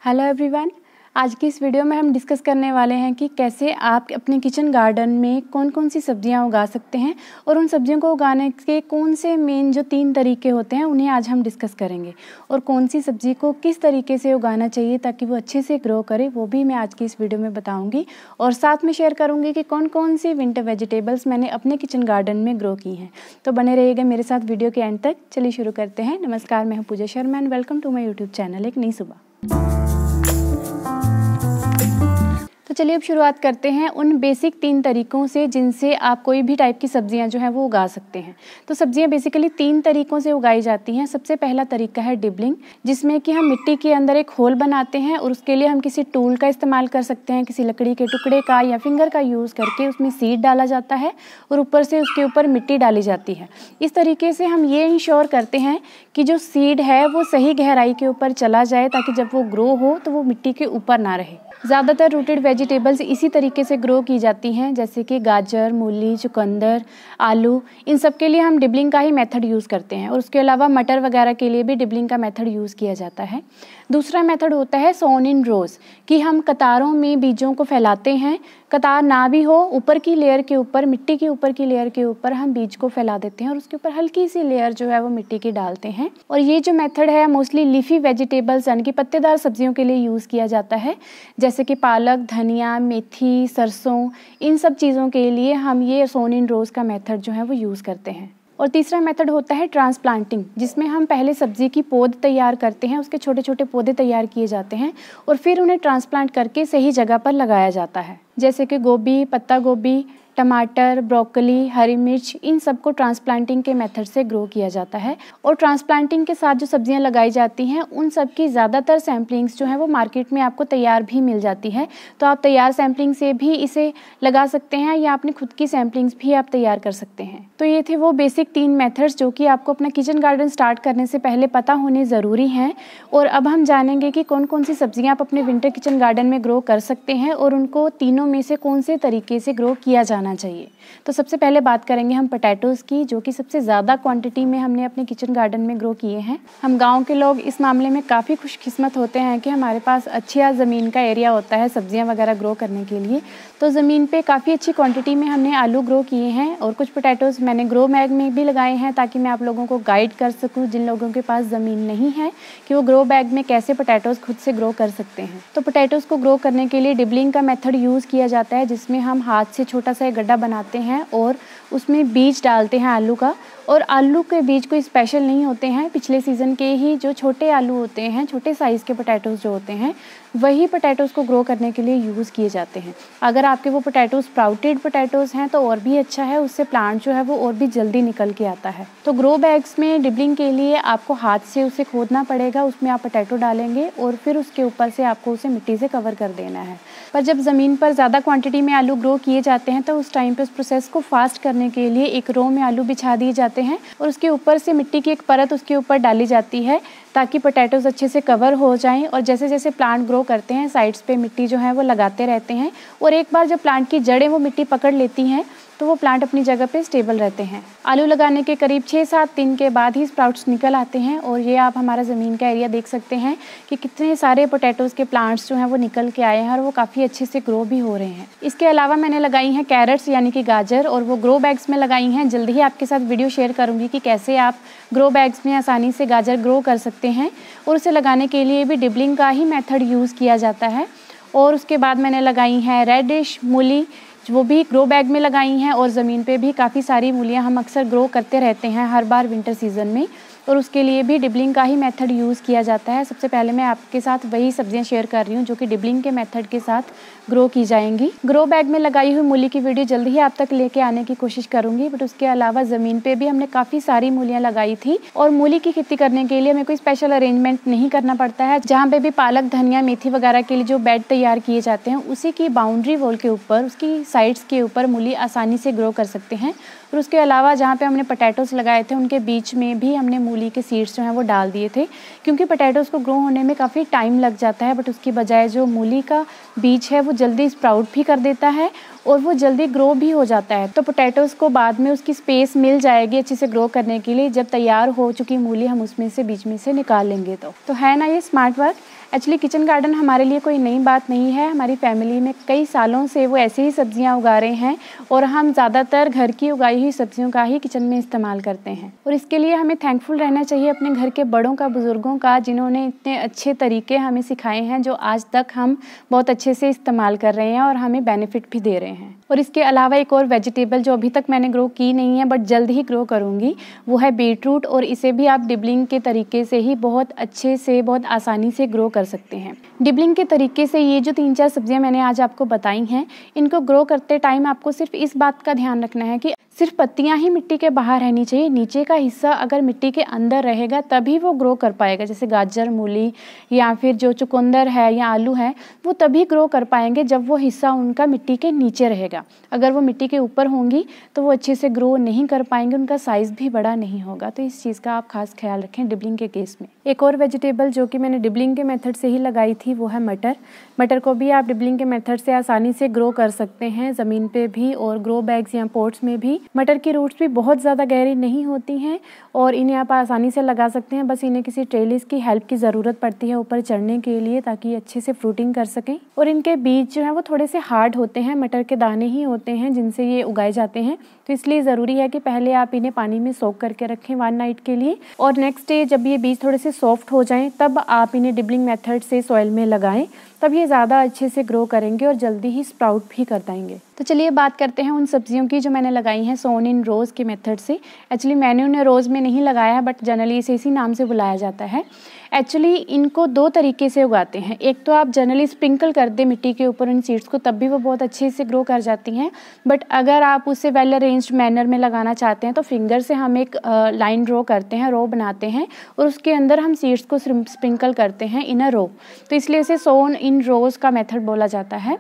Hello everyone, आज की इस वीडियो में हम डिस्कस करने वाले हैं कि कैसे आप अपने किचन गार्डन में कौन कौन सी सब्जियां उगा सकते हैं और उन सब्जियों को उगाने के कौन से मेन जो 3 तरीके होते हैं उन्हें आज हम डिस्कस करेंगे। और कौन सी सब्जी को किस तरीके से उगाना चाहिए ताकि वो अच्छे से ग्रो करे, वो भी मैं आज की इस वीडियो में बताऊँगी। और साथ में शेयर करूँगी कि कौन कौन सी विंटर वेजिटेबल्स मैंने अपने किचन गार्डन में ग्रो की हैं। तो बने रहिएगा मेरे साथ वीडियो के एंड तक। चलिए शुरू करते हैं। नमस्कार, मैं हूँ Pooja Sharma and welcome to my YouTube channel एक नई सुबह। तो चलिए अब शुरुआत करते हैं उन बेसिक 3 तरीकों से जिनसे आप कोई भी टाइप की सब्जियां जो हैं वो उगा सकते हैं। तो सब्जियां बेसिकली 3 तरीकों से उगाई जाती हैं। सबसे पहला तरीका है डिबलिंग, जिसमें कि हम मिट्टी के अंदर एक होल बनाते हैं और उसके लिए हम किसी टूल का इस्तेमाल कर सकते हैं, किसी लकड़ी के टुकड़े का या फिंगर का यूज़ करके उसमें सीड डाला जाता है और ऊपर से उसके ऊपर मिट्टी डाली जाती है। इस तरीके से हम ये इंश्योर करते हैं कि जो सीड है वो सही गहराई के ऊपर चला जाए ताकि जब वो ग्रो हो तो वो मिट्टी के ऊपर ना रहे। ज़्यादातर रूटेड वेजिटेबल्स इसी तरीके से ग्रो की जाती हैं, जैसे कि गाजर, मूली, चुकंदर, आलू। इन सब के लिए हम डिबलिंग का ही मेथड यूज़ करते हैं और उसके अलावा मटर वगैरह के लिए भी डिबलिंग का मेथड यूज़ किया जाता है। दूसरा मेथड होता है सोन इन रोज़, कि हम कतारों में बीजों को फैलाते हैं। कतार ना भी हो, ऊपर की लेयर के ऊपर, मिट्टी के ऊपर की लेयर के ऊपर हम बीज को फैला देते हैं और उसके ऊपर हल्की सी लेयर जो है वो मिट्टी की डालते हैं। और ये जो मेथड है मोस्टली लीफी वेजिटेबल्स यानी कि पत्तेदार सब्जियों के लिए यूज़ किया जाता है, जैसे कि पालक, धनिया, मेथी, सरसों। इन सब चीज़ों के लिए हम ये सोन इन रोज़ का मेथड जो है वो यूज़ करते हैं। और तीसरा मेथड होता है ट्रांसप्लांटिंग, जिसमें हम पहले सब्जी की पौध तैयार करते हैं, उसके छोटे छोटे पौधे तैयार किए जाते हैं और फिर उन्हें ट्रांसप्लांट करके सही जगह पर लगाया जाता है, जैसे कि गोभी, पत्ता गोभी, टमाटर, ब्रोकली, हरी मिर्च। इन सबको ट्रांसप्लांटिंग के मेथड से ग्रो किया जाता है। और ट्रांसप्लांटिंग के साथ जो सब्जियां लगाई जाती हैं उन सब की ज़्यादातर सैम्पलिंग्स जो है वो मार्केट में आपको तैयार भी मिल जाती है। तो आप तैयार सैम्पलिंग से भी इसे लगा सकते हैं या अपनी खुद की सैम्पलिंग्स भी आप तैयार कर सकते हैं। तो ये थे वो बेसिक 3 मेथड्स जो कि आपको अपना किचन गार्डन स्टार्ट करने से पहले पता होने ज़रूरी हैं। और अब हम जानेंगे कि कौन कौन सी सब्जियाँ आप अपने विंटर किचन गार्डन में ग्रो कर सकते हैं और उनको तीनों में से कौन से तरीके से ग्रो किया जाना चाहिए। तो सबसे पहले बात करेंगे हम पोटैटोज़ की, जो कि सबसे ज़्यादा क्वांटिटी में हमने अपने किचन गार्डन में ग्रो किए हैं। हम गांव के लोग इस मामले में काफ़ी खुशकिस्मत होते हैं कि हमारे पास अच्छा ज़मीन का एरिया होता है सब्जियां वगैरह ग्रो करने के लिए। तो ज़मीन पे काफ़ी अच्छी क्वांटिटी में हमने आलू ग्रो किए हैं और कुछ पोटैटोज़ मैंने ग्रो बैग में भी लगाए हैं ताकि मैं आप लोगों को गाइड कर सकूँ जिन लोगों के पास ज़मीन नहीं है कि वो ग्रो बैग में कैसे पोटैटोज़ खुद से ग्रो कर सकते हैं। तो पोटैटोज़ को ग्रो करने के लिए डिबलिंग का मेथड यूज़ किया जाता है, जिसमें हम हाथ से छोटा सा गड्ढा बनाते हैं और उसमें बीज डालते हैं आलू का। और आलू के बीज कोई स्पेशल नहीं होते हैं, पिछले सीज़न के ही जो छोटे आलू होते हैं, छोटे साइज़ के पोटैटोज़ जो होते हैं, वही पोटैटोज़ को ग्रो करने के लिए यूज़ किए जाते हैं। अगर आपके वो पोटैटोज़ स्प्राउटेड पोटैटोज़ हैं तो और भी अच्छा है, उससे प्लांट जो है वो और भी जल्दी निकल के आता है। तो ग्रो बैग्स में डिबलिंग के लिए आपको हाथ से उसे खोदना पड़ेगा, उसमें आप पोटैटो डालेंगे और फिर उसके ऊपर से आपको उसे मिट्टी से कवर कर देना है। पर जब ज़मीन पर ज़्यादा क्वांटिटी में आलू ग्रो किए जाते हैं तो उस टाइम पे उस प्रोसेस को फास्ट करने के लिए एक रो में आलू बिछा दिए जाते हैं और उसके ऊपर से मिट्टी की एक परत उसके ऊपर डाली जाती है ताकि पोटैटोज़ अच्छे से कवर हो जाएं। और जैसे जैसे प्लांट ग्रो करते हैं साइड्स पे मिट्टी जो है वो लगाते रहते हैं और एक बार जब प्लांट की जड़ें वो मिट्टी पकड़ लेती हैं तो वो प्लांट अपनी जगह पे स्टेबल रहते हैं। आलू लगाने के करीब 6-7 दिन के बाद ही स्प्राउट्स निकल आते हैं और ये आप हमारा ज़मीन का एरिया देख सकते हैं कि कितने सारे पोटैटोज़ के प्लांट्स जो हैं वो निकल के आए हैं और वो काफ़ी अच्छे से ग्रो भी हो रहे हैं। इसके अलावा मैंने लगाई हैं कैरेट्स यानी कि गाजर, और वो ग्रो बैग्स में लगाई हैं। जल्दी ही आपके साथ वीडियो शेयर करूँगी कि कैसे आप ग्रो बैग्स में आसानी से गाजर ग्रो कर सकते हैं। और उसे लगाने के लिए भी डिबलिंग का ही मेथड यूज़ किया जाता है। और उसके बाद मैंने लगाई हैं रेडिश मूली, वो भी ग्रो बैग में लगाई हैं। और ज़मीन पे भी काफ़ी सारी मूलियाँ हम अक्सर ग्रो करते रहते हैं हर बार विंटर सीज़न में, और उसके लिए भी डिबलिंग का ही मेथड यूज़ किया जाता है। सबसे पहले मैं आपके साथ वही सब्जियां शेयर कर रही हूँ जो कि डिबलिंग के मेथड के साथ ग्रो की जाएंगी। ग्रो बैग में लगाई हुई मूली की वीडियो जल्दी ही आप तक लेके आने की कोशिश करूँगी। बट उसके अलावा ज़मीन पे भी हमने काफ़ी सारी मूलियाँ लगाई थी और मूली की खेती करने के लिए हमें कोई स्पेशल अरेंजमेंट नहीं करना पड़ता है। जहाँ पे भी पालक, धनिया, मेथी वगैरह के लिए जो बेड तैयार किए जाते हैं उसी की बाउंड्री वॉल के ऊपर, उसकी साइड्स के ऊपर मूली आसानी से ग्रो कर सकते हैं। और उसके अलावा जहाँ पे हमने पोटैटोज़ लगाए थे उनके बीच में भी हमने मूली के सीड्स जो हैं वो डाल दिए थे, क्योंकि पोटैटोज़ को ग्रो होने में काफ़ी टाइम लग जाता है। बट उसकी बजाय जो मूली का बीज है वो जल्दी स्प्राउट भी कर देता है और वो जल्दी ग्रो भी हो जाता है। तो पोटैटोज़ को बाद में उसकी स्पेस मिल जाएगी अच्छे से ग्रो करने के लिए। जब तैयार हो चुकी मूली हम उसमें से बीच में से निकाल लेंगे। तो है ना ये smart work. Actually kitchen garden हमारे लिए कोई नई बात नहीं है। हमारी फैमिली में कई सालों से वो ऐसे ही सब्जियां उगा रहे हैं और हम ज़्यादातर घर की उगाई हुई सब्जियों का ही किचन में इस्तेमाल करते हैं। और इसके लिए हमें थैंकफुल रहना चाहिए अपने घर के बड़ों का, बुज़ुर्गों का, जिन्होंने इतने अच्छे तरीके हमें सिखाए हैं जो आज तक हम बहुत अच्छे से इस्तेमाल कर रहे हैं और हमें बेनिफिट भी दे रहे हैं। और इसके अलावा एक और वेजिटेबल जो अभी तक मैंने ग्रो की नहीं है बट जल्द ही ग्रो करूँगी, वो है बीटरूट। और इसे भी आप डिबलिंग के तरीके से ही बहुत अच्छे से, बहुत आसानी से ग्रो कर सकते हैं। डिबलिंग के तरीके से ये जो 3-4 सब्जियां मैंने आज आपको बताई हैं, इनको ग्रो करते टाइम आपको सिर्फ इस बात का ध्यान रखना है कि सिर्फ पत्तियां ही मिट्टी के बाहर रहनी चाहिए। नीचे का हिस्सा अगर मिट्टी के अंदर रहेगा तभी वो ग्रो कर पाएगा। जैसे गाजर, मूली या फिर जो चुकंदर है या आलू है, वो तभी ग्रो कर पाएंगे जब वो हिस्सा उनका मिट्टी के नीचे रहेगा। अगर वो मिट्टी के ऊपर होंगी तो वो अच्छे से ग्रो नहीं कर पाएंगे, उनका साइज़ भी बड़ा नहीं होगा। तो इस चीज़ का आप खास ख्याल रखें डिबलिंग के केस में। एक और वेजिटेबल जो कि मैंने डिबलिंग के मेथड से ही लगाई थी वो है मटर। मटर को भी आप डिबलिंग के मेथड से आसानी से ग्रो कर सकते हैं, ज़मीन पे भी और ग्रो बैग्स या पॉट्स में भी। मटर की रूट्स भी बहुत ज़्यादा गहरी नहीं होती हैं और इन्हें आप आसानी से लगा सकते हैं। बस इन्हें किसी ट्रेलिस की हेल्प की ज़रूरत पड़ती है ऊपर चढ़ने के लिए, ताकि अच्छे से फ्रूटिंग कर सकें। और इनके बीज जो हैं वो थोड़े से हार्ड होते हैं, मटर के दाने ही होते हैं जिनसे ये उगाए जाते हैं। तो इसलिए ज़रूरी है कि पहले आप इन्हें पानी में सोक करके रखें 1 नाइट के लिए, और नेक्स्ट डे जब ये बीज थोड़े से सॉफ्ट हो जाएं तब आप इन्हें डिबलिंग मेथड से सॉइल में लगाएं। तब ये ज़्यादा अच्छे से ग्रो करेंगे और जल्दी ही स्प्राउट भी कर पाएंगे। तो चलिए बात करते हैं उन सब्जियों की जो मैंने लगाई हैं सोन इन रोज़ के मेथड से। एक्चुअली मैंने उन्हें रोज़ में नहीं लगाया, बट जनरली इसे इसी नाम से बुलाया जाता है। एक्चुअली इनको 2 तरीके से उगाते हैं। एक तो आप जनरली स्प्रिंकल कर दें मिट्टी के ऊपर इन सीड्स को, तब भी वो बहुत अच्छे से ग्रो कर जाती हैं। बट अगर आप उसे वेल अरेंज्ड मैनर में लगाना चाहते हैं तो फिंगर से हम एक लाइन ड्रॉ करते हैं, रो बनाते हैं और उसके अंदर हम सीड्स को स्प्रिंकल करते हैं इन अ रो। तो इसलिए इसे सोन इन रोज़ का मेथड बोला जाता है।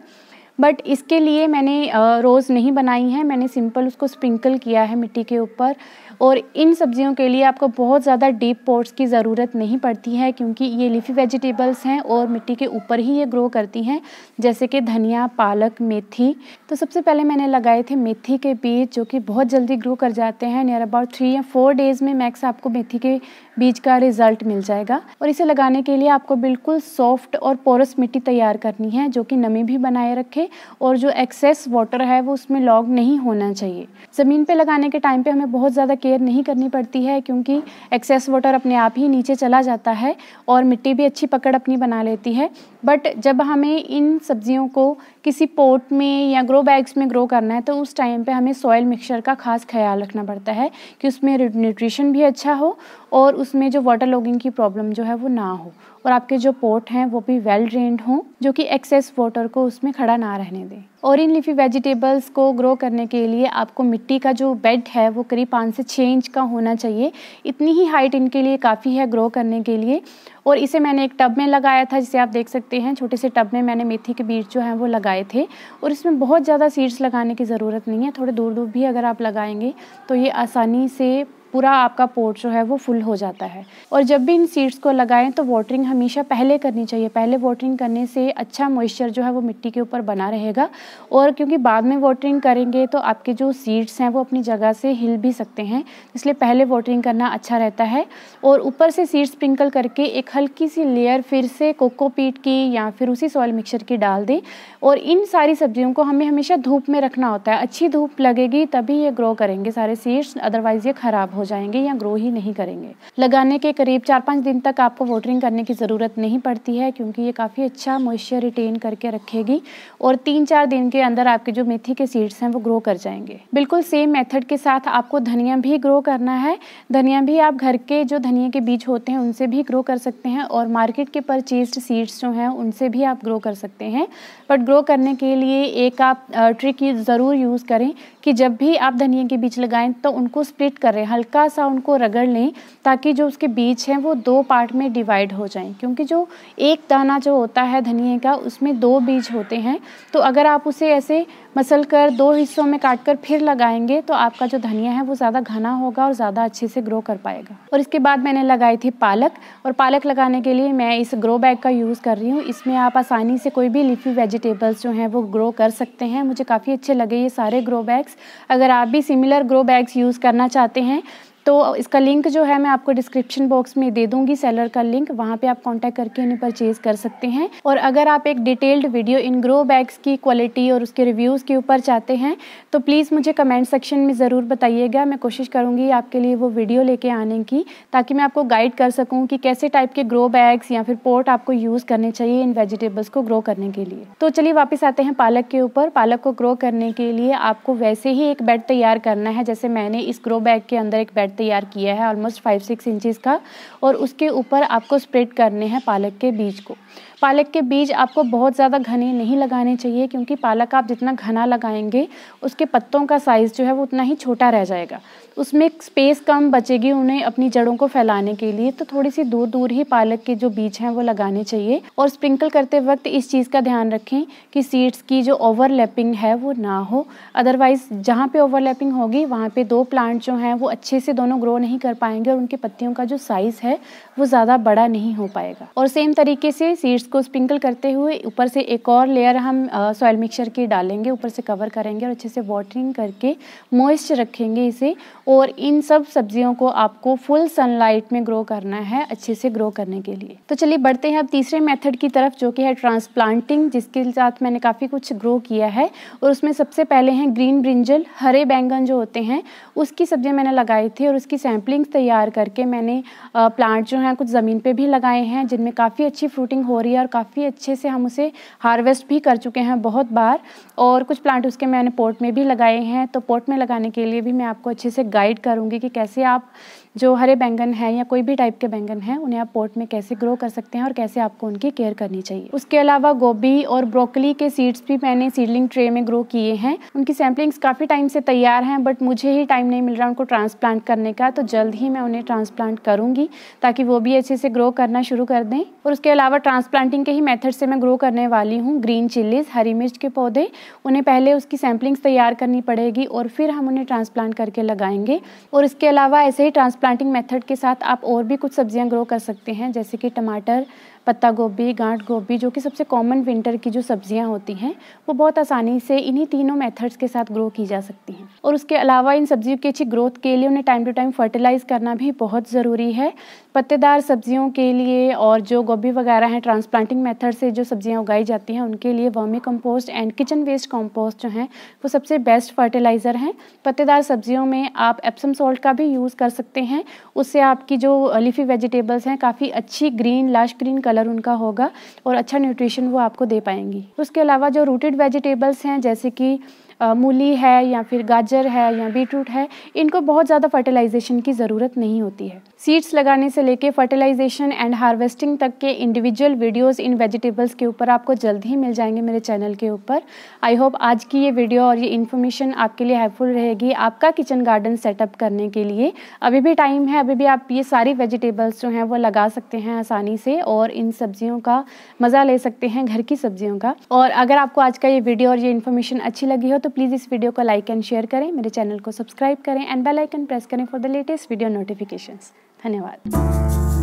बट इसके लिए मैंने रोज़ नहीं बनाई है, मैंने सिंपल उसको स्प्रिंकल किया है मिट्टी के ऊपर। और इन सब्जियों के लिए आपको बहुत ज़्यादा डीप पॉट्स की ज़रूरत नहीं पड़ती है, क्योंकि ये लीफी वेजिटेबल्स हैं और मिट्टी के ऊपर ही ये ग्रो करती हैं, जैसे कि धनिया, पालक, मेथी। तो सबसे पहले मैंने लगाए थे मेथी के बीज, जो कि बहुत जल्दी ग्रो कर जाते हैं। नियर अबाउट 3 या 4 डेज़ में मैक्स आपको मेथी के बीज का रिजल्ट मिल जाएगा। और इसे लगाने के लिए आपको बिल्कुल सॉफ्ट और पोरस मिट्टी तैयार करनी है, जो कि नमी भी बनाए रखे और जो एक्सेस वाटर है वो उसमें लॉग नहीं होना चाहिए। ज़मीन पे लगाने के टाइम पे हमें बहुत ज़्यादा केयर नहीं करनी पड़ती है, क्योंकि एक्सेस वाटर अपने आप ही नीचे चला जाता है और मिट्टी भी अच्छी पकड़ अपनी बना लेती है। बट जब हमें इन सब्जियों को किसी पॉट में या ग्रो बैग्स में ग्रो करना है तो उस टाइम पे हमें सॉइल मिक्सचर का खास ख्याल रखना पड़ता है कि उसमें न्यूट्रिशन भी अच्छा हो और उसमें जो वाटर लॉगिंग की प्रॉब्लम जो है वो ना हो, और आपके जो पॉट हैं वो भी वेल ड्रेन्ड हों, जो कि एक्सेस वाटर को उसमें खड़ा ना रहने दें। और इन लीफी वेजिटेबल्स को ग्रो करने के लिए आपको मिट्टी का जो बेड है वो करीब 5 से 6 इंच का होना चाहिए। इतनी ही हाइट इनके लिए काफ़ी है ग्रो करने के लिए। और इसे मैंने एक टब में लगाया था, जिसे आप देख सकते हैं। छोटे से टब में मैंने मेथी के बीज जो हैं वो लगाए थे, और इसमें बहुत ज़्यादा सीड्स लगाने की ज़रूरत नहीं है। थोड़े दूर दूर भी अगर आप लगाएंगे तो ये आसानी से पूरा आपका पॉट जो है वो फुल हो जाता है। और जब भी इन सीड्स को लगाएं तो वाटरिंग हमेशा पहले करनी चाहिए। पहले वाटरिंग करने से अच्छा मॉइस्चर जो है वो मिट्टी के ऊपर बना रहेगा, और क्योंकि बाद में वाटरिंग करेंगे तो आपके जो सीड्स हैं वो अपनी जगह से हिल भी सकते हैं, इसलिए पहले वाटरिंग करना अच्छा रहता है। और ऊपर से सीड्स स्प्रिंकल करके एक हल्की सी लेयर फिर से कोकोपीट की या फिर उसी सॉइल मिक्सचर की डाल दें। और इन सारी सब्जियों को हमें हमेशा धूप में रखना होता है। अच्छी धूप लगेगी तभी ये ग्रो करेंगे सारे सीड्स, अदरवाइज ये खराब हो जाएंगे या ग्रो ही नहीं करेंगे। लगाने के करीब 4-5 दिन तक आपको वाटरिंग करने की ज़रूरत नहीं पड़ती है, क्योंकि ये काफ़ी अच्छा मॉइस्चर रिटेन करके रखेगी, और 3-4 दिन के अंदर आपके जो मेथी के सीड्स हैं वो ग्रो कर जाएंगे। बिल्कुल सेम मेथड के साथ आपको धनिया भी ग्रो करना है। धनिया भी आप घर के जो धनिया के बीज होते हैं उनसे भी ग्रो कर सकते हैं, और मार्केट के परचेज्ड सीड्स जो हैं उनसे भी आप ग्रो कर सकते हैं। बट ग्रो करने के लिए एक आप ट्रिक ज़रूर यूज़ करें कि जब भी आप धनिया के बीज लगाएं तो उनको स्प्लिट करें, हल्का सा उनको रगड़ लें, ताकि जो उसके बीज हैं वो 2 पार्ट में डिवाइड हो जाएं। क्योंकि जो एक दाना जो होता है धनिया का उसमें 2 बीज होते हैं, तो अगर आप उसे ऐसे मसल कर 2 हिस्सों में काट कर फिर लगाएंगे तो आपका जो धनिया है वो ज़्यादा घना होगा और ज़्यादा अच्छे से ग्रो कर पाएगा। और इसके बाद मैंने लगाई थी पालक, और पालक लगाने के लिए मैं इस ग्रो बैग का यूज़ कर रही हूँ। इसमें आप आसानी से कोई भी लीफी वेजिटेबल्स जो हैं वो ग्रो कर सकते हैं। मुझे काफ़ी अच्छे लगे ये सारे ग्रो बैग्स। अगर आप भी सिमिलर ग्रो बैग्स यूज़ करना चाहते हैं तो इसका लिंक जो है मैं आपको डिस्क्रिप्शन बॉक्स में दे दूंगी, सेलर का लिंक, वहाँ पे आप कांटेक्ट करके इन्हें परचेज कर सकते हैं। और अगर आप एक डिटेल्ड वीडियो इन ग्रो बैग्स की क्वालिटी और उसके रिव्यूज़ के ऊपर चाहते हैं तो प्लीज़ मुझे कमेंट सेक्शन में ज़रूर बताइएगा। मैं कोशिश करूँगी आपके लिए वो वीडियो लेके आने की, ताकि मैं आपको गाइड कर सकूँ कि कैसे टाइप के ग्रो बैग्स या फिर पॉट आपको यूज़ करने चाहिए इन वेजिटेबल्स को ग्रो करने के लिए। तो चलिए वापस आते हैं पालक के ऊपर। पालक को ग्रो करने के लिए आपको वैसे ही एक बेड तैयार करना है, जैसे मैंने इस ग्रो बैग के अंदर एक बेड तैयार किया है ऑलमोस्ट 5-6 इंचज़ का, और उसके ऊपर आपको स्प्रेड करने हैं पालक के बीज को। पालक के बीज आपको बहुत ज़्यादा घने नहीं लगाने चाहिए, क्योंकि पालक आप जितना घना लगाएंगे उसके पत्तों का साइज़ जो है वो उतना ही छोटा रह जाएगा, उसमें स्पेस कम बचेगी उन्हें अपनी जड़ों को फैलाने के लिए। तो थोड़ी सी दूर दूर ही पालक के जो बीज हैं वो लगाने चाहिए। और स्प्रिंकल करते वक्त इस चीज़ का ध्यान रखें कि सीड्स की जो ओवरलैपिंग है वो ना हो, अदरवाइज़ जहाँ पे ओवरलैपिंग होगी वहाँ पे दो प्लांट जो हैं वो अच्छे से दोनों ग्रो नहीं कर पाएंगे और उनके पत्तियों का जो साइज़ है वो ज़्यादा बड़ा नहीं हो पाएगा। और सेम तरीके से सीड्स को स्प्रिंकल करते हुए ऊपर से एक और लेयर हम सॉइल मिक्सचर की डालेंगे, ऊपर से कवर करेंगे और अच्छे से वाटरिंग करके मॉइस्ट रखेंगे इसे। और इन सब सब्जियों को आपको फुल सनलाइट में ग्रो करना है अच्छे से ग्रो करने के लिए। तो चलिए बढ़ते हैं अब तीसरे मेथड की तरफ, जो कि है ट्रांसप्लांटिंग, जिसके साथ मैंने काफ़ी कुछ ग्रो किया है। और उसमें सबसे पहले हैं ग्रीन ब्रिंजल, हरे बैंगन जो होते हैं उसकी सब्जियां मैंने लगाई थी, और उसकी सैम्पलिंग्स तैयार करके मैंने प्लांट जो हैं कुछ ज़मीन पे भी लगाए हैं, जिनमें काफ़ी अच्छी फ्रूटिंग हो रही है और काफ़ी अच्छे से हम उसे हार्वेस्ट भी कर चुके हैं बहुत बार। और कुछ प्लांट उसके मैंने पॉट में भी लगाए हैं। तो पॉट में लगाने के लिए भी मैं आपको अच्छे से गाइड करूँगी कि कैसे आप जो हरे बैंगन है या कोई भी टाइप के बैंगन हैं उन्हें आप पॉट में कैसे ग्रो कर सकते हैं और कैसे आपको उनकी केयर करनी चाहिए। उसके अलावा गोभी और ब्रोकली के सीड्स भी मैंने सीडलिंग ट्रे में ग्रो किए हैं। उनकी सैम्पलिंग्स काफ़ी टाइम से तैयार हैं, बट मुझे ही टाइम नहीं मिल रहा उनको ट्रांसप्लांट करने का, तो जल्द ही मैं उन्हें ट्रांसप्लांट करूँगी ताकि वो भी अच्छे से ग्रो करना शुरू कर दें। और उसके अलावा ट्रांसप्लांटिंग के ही मेथड से मैं ग्रो करने वाली हूँ ग्रीन चिल्लीज, हरी मिर्च के पौधे। उन्हें पहले उसकी सैम्पलिंग्स तैयार करनी पड़ेगी और फिर हम उन्हें ट्रांसप्लांट करके लगाएंगे। और इसके अलावा ऐसे ही ट्रांसप्लांटिंग मेथड के साथ आप और भी कुछ सब्जियां ग्रो कर सकते हैं, जैसे कि टमाटर, पत्ता गोभी, गांठ गोभी, जो कि सबसे कॉमन विंटर की जो सब्जियां होती हैं वो बहुत आसानी से इन्हीं तीनों मेथड्स के साथ ग्रो की जा सकती हैं। और उसके अलावा इन सब्जियों की अच्छी ग्रोथ के लिए उन्हें टाइम टू टाइम फर्टिलाइज करना भी बहुत ज़रूरी है। पत्तेदार सब्जियों के लिए और जो गोभी वगैरह हैं ट्रांसप्लांटिंग मेथड से जो सब्जियां उगाई जाती हैं उनके लिए vermicompost and kitchen waste compost जो हैं वो सबसे बेस्ट फर्टिलाइज़र हैं। पत्तेदार सब्जियों में आप एप्सम सॉल्ट का भी यूज़ कर सकते हैं, उससे आपकी जो लीफी वेजिटेबल्स हैं काफ़ी अच्छी ग्रीन लाश ग्रीन कलर उनका होगा और अच्छा न्यूट्रिशन वो आपको दे पाएंगी। उसके अलावा जो रूटेड वेजिटेबल्स हैं जैसे कि मूली है या फिर गाजर है या बीटरूट है, इनको बहुत ज़्यादा फर्टिलाइजेशन की ज़रूरत नहीं होती है। सीड्स लगाने से लेके फर्टिलाइजेशन एंड हार्वेस्टिंग तक के इंडिविजुअल वीडियोस इन वेजिटेबल्स के ऊपर आपको जल्द ही मिल जाएंगे मेरे चैनल के ऊपर। आई होप आज की ये वीडियो और ये इन्फॉर्मेशन आपके लिए हेल्पफुल रहेगी आपका किचन गार्डन सेटअप करने के लिए। अभी भी टाइम है, अभी भी आप ये सारी वेजिटेबल्स जो हैं वो लगा सकते हैं आसानी से और इन सब्जियों का मज़ा ले सकते हैं, घर की सब्जियों का। और अगर आपको आज का ये वीडियो और ये इन्फॉर्मेशन अच्छी लगी हो तो प्लीज़ इस वीडियो को लाइक एंड शेयर करें, मेरे चैनल को सब्सक्राइब करें एंड बेल आइकन प्रेस करें for the latest video notifications. धन्यवाद।